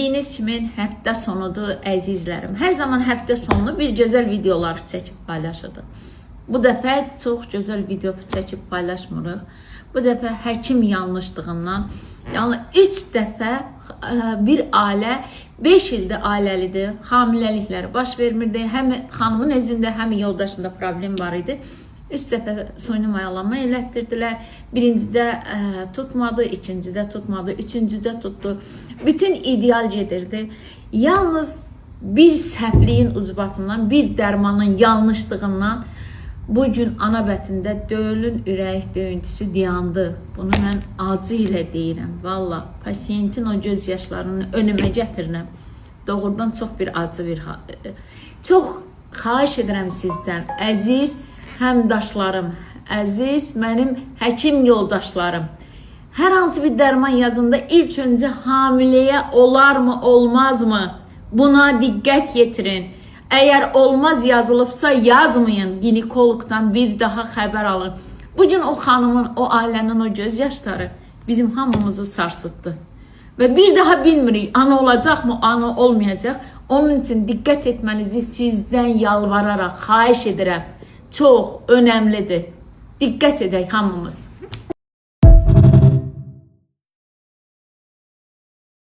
Bildiyiniz kimi həftə sonudur əzizlərim. Hər zaman həftə sonu bir gözəl videolar çəkib paylaşırdıq. Bu dəfə çox gözəl video çəkib paylaşmırıq. Bu dəfə həkim yanlışlığından, yəni 3 dəfə bir ailə 5 ildir ailəlidir, hamiləlikləri baş vermirdi. Həm xanımın özündə, həm yoldaşında problem var idi. 3 dəfə suni mayalanma elətdirdilər. Birincidə tutmadı, ikincidə tutmadı, üçüncüdə tutdu. Bütün ideal gedirdi. Yalnız bir səhvliyin ucbatından, bir dərmanın yanlışlığından bu gün ana bətində dölün ürək döyüntüsü dayandı. Bunu mən acı ilə deyirəm. Valla, pasiyentin o göz yaşlarını önümə gətirirəm. Doğrudan çox bir acı bir çox xahiş edirəm sizdən, əziz həmdaşlarım, əziz mənim həkim yoldaşlarım. Hər hansı bir dərman yazında ilk öncə hamiləyə olarmı, olmazmı? Buna diqqət yetirin. Əgər olmaz yazılıbsa yazmayın. Ginekoloqdan bir daha xəbər alın. Bugün o xanımın, o ailənin o göz yaşları bizim hamımızı sarsıtdı. Və bir daha bilmirik, ana olacaqmı, ana olmayacaq. Onun üçün diqqət etmənizi sizdən yalvararaq xahiş edirəm. Çox önəmlidir. Diqqət edək hamımız.